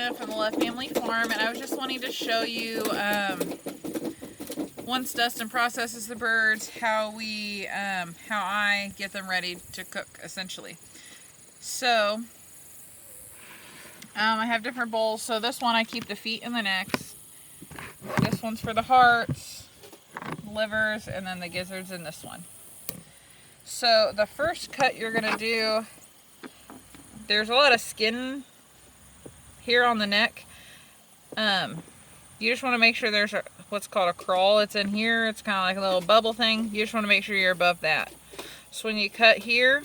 Christina from the Love Family Farm, and I was just wanting to show you once Dustin processes the birds, how I get them ready to cook, essentially. So I have different bowls. So this one I keep the feet and the necks. This one's for the hearts, livers, and then the gizzards in this one. So the first cut you're gonna do, there's a lot of skin here on the neck. You just want to make sure there's what's called a crawl. It's in here. It's kind of like a little bubble thing. You just want to make sure you're above that. So when you cut here,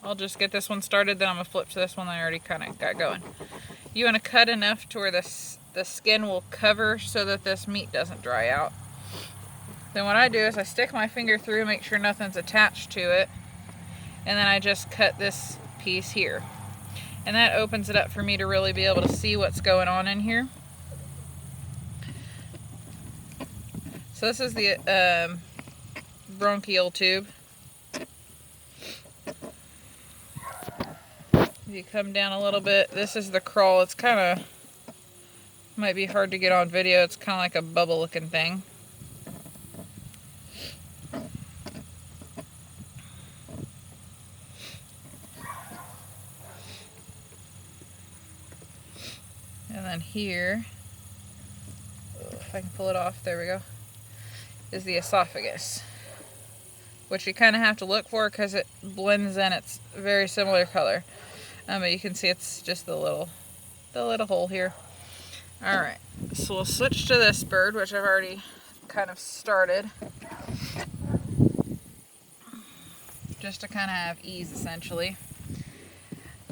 I'll just get this one started, then I'm going to flip to this one that I already kind of got going. You want to cut enough to where the skin will cover so that this meat doesn't dry out. Then what I do is I stick my finger through, make sure nothing's attached to it, and then I just cut this piece here. And that opens it up for me to really be able to see what's going on in here. So this is the bronchial tube. You come down a little bit. This is the crawl. It's kind of, might be hard to get on video. It's kind of like a bubble looking thing. And then here, if I can pull it off, there we go, is the esophagus, which you kind of have to look for because it blends in. It's a very similar color, but you can see it's just the little hole here. All right, so we'll switch to this bird, which I've already kind of started, just to kind of have ease, essentially.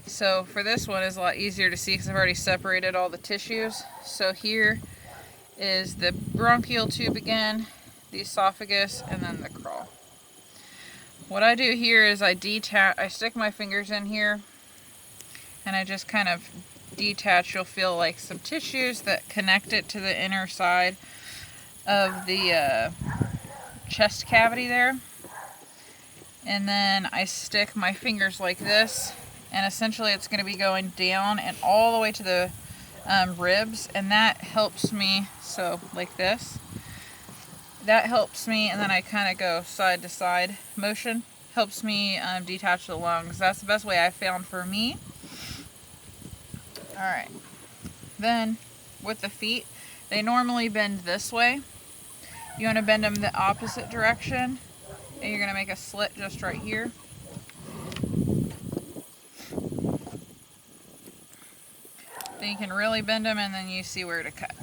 So for this one, it's a lot easier to see because I've already separated all the tissues. So here is the bronchial tube again, the esophagus, and then the crawl. What I do here is I stick my fingers in here and I just kind of detach. You'll feel like some tissues that connect it to the inner side of the chest cavity there. And then I stick my fingers like this, and essentially it's going to be going down and all the way to the ribs, and that helps me. So like this, that helps me, and then I kind of go side to side motion, helps me detach the lungs. That's the best way I found for me. Alright, then with the feet, they normally bend this way. You want to bend them the opposite direction, and you're going to make a slit just right here. Then you can really bend them, and then you see where to cut.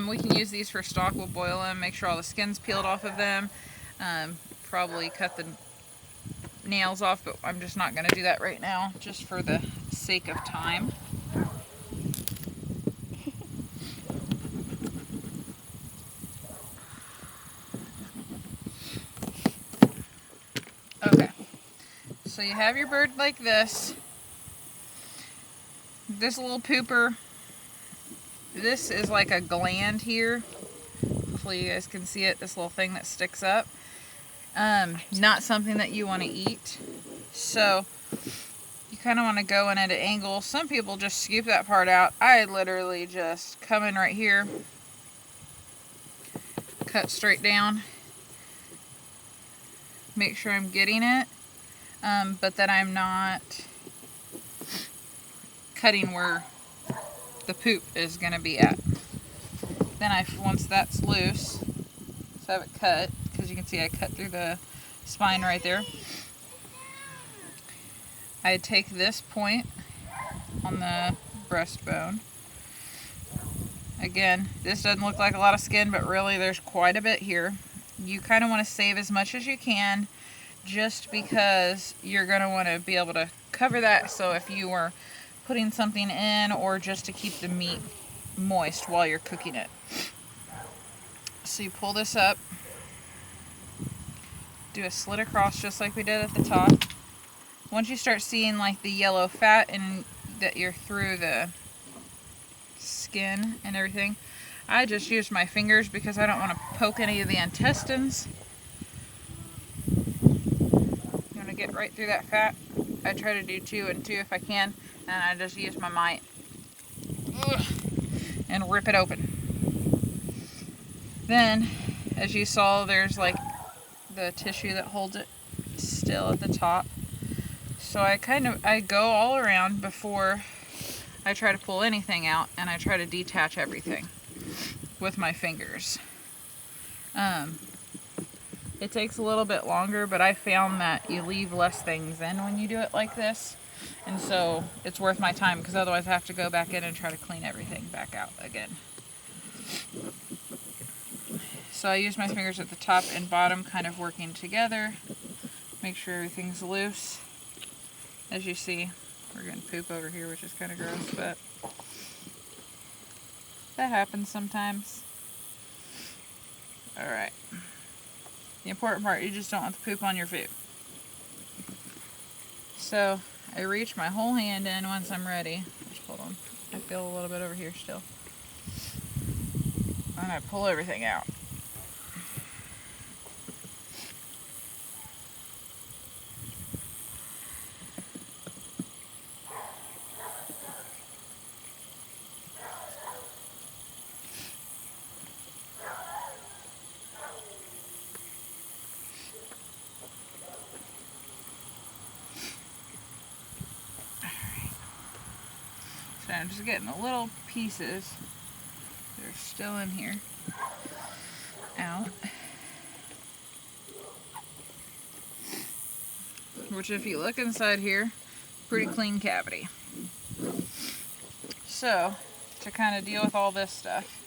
We can use these for stock. We'll boil them, make sure all the skin's peeled off of them. Probably cut the nails off, but I'm just not going to do that right now, just for the sake of time. Okay, so you have your bird like this. This little pooper, this is like a gland here. Hopefully you guys can see it, this little thing that sticks up. Not something that you want to eat. So you kind of want to go in at an angle. Some people just scoop that part out. I literally just come in right here, cut straight down, make sure I'm getting it, but that I'm not cutting where the poop is going to be at. Then once that's loose, so I have it cut, because you can see I cut through the spine right there. I take this point on the breastbone. Again, this doesn't look like a lot of skin, but really there's quite a bit here. You kind of want to save as much as you can, just because you're going to want to be able to cover that. So if you were putting something in, or just to keep the meat moist while you're cooking it. So you pull this up, do a slit across just like we did at the top. Once you start seeing like the yellow fat and that you're through the skin and everything, I just use my fingers because I don't want to poke any of the intestines get right through that fat. I try to do 2 and 2 if I can, and I just use my might and rip it open. Then, as you saw, there's like the tissue that holds it still at the top. So I go all around before I try to pull anything out, and I try to detach everything with my fingers. It takes a little bit longer, but I found that you leave less things in when you do it like this. And so it's worth my time, because otherwise I have to go back in and try to clean everything back out again. So I use my fingers at the top and bottom kind of working together. Make sure everything's loose. As you see, we're getting poop over here, which is kind of gross, but that happens sometimes. Alright. The important part, you just don't want the poop on your food. So, I reach my whole hand in once I'm ready. Just hold on. I feel a little bit over here still. And I pull everything out. So I'm just getting the little pieces that are still in here out. Which, if you look inside here, pretty clean cavity. So, to kind of deal with all this stuff,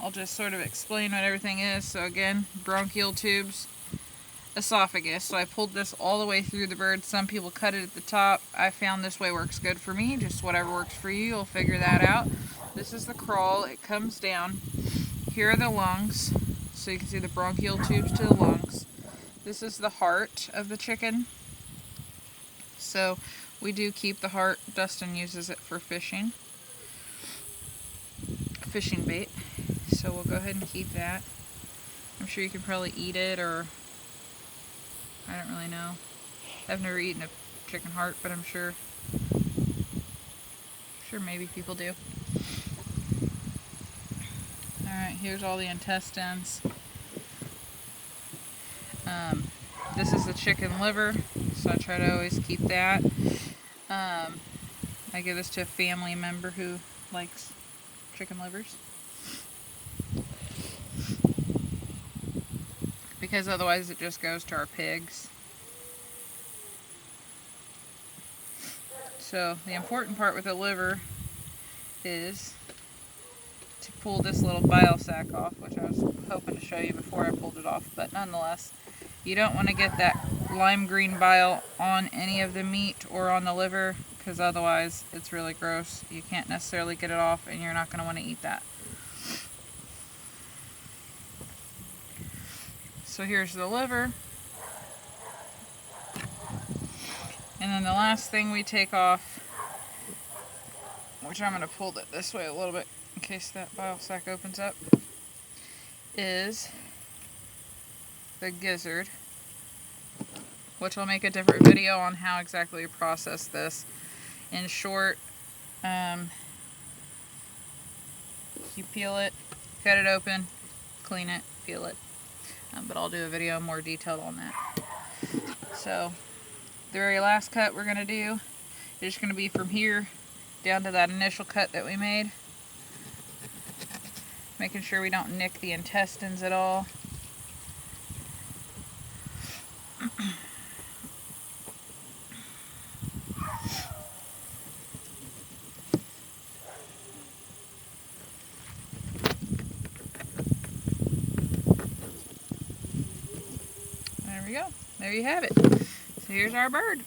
I'll just sort of explain what everything is. So again, bronchial tubes, esophagus. So I pulled this all the way through the bird. Some people cut it at the top. I found this way works good for me. Just whatever works for you, you'll figure that out. This is the crawl. It comes down. Here are the lungs. So you can see the bronchial tubes to the lungs. This is the heart of the chicken. So we do keep the heart. Dustin uses it for fishing bait. So we'll go ahead and keep that. I'm sure you can probably eat it, or I don't really know. I've never eaten a chicken heart, but I'm sure maybe people do. Alright, here's all the intestines. This is the chicken liver, so I try to always keep that. I give this to a family member who likes chicken livers, because otherwise it just goes to our pigs. So the important part with the liver is to pull this little bile sac off, which I was hoping to show you before I pulled it off, but nonetheless, you don't want to get that lime green bile on any of the meat or on the liver, because otherwise it's really gross. You can't necessarily get it off, and you're not going to want to eat that. So here's the liver. And then the last thing we take off, which I'm going to pull it this way a little bit in case that bile sac opens up, is the gizzard, which I'll make a different video on how exactly to process this. In short, you peel it, cut it open, clean it, peel it. But I'll do a video more detailed on that. So, the very last cut we're going to do is going to be from here down to that initial cut that we made. Making sure we don't nick the intestines at all. There we go. There you have it. So here's our bird.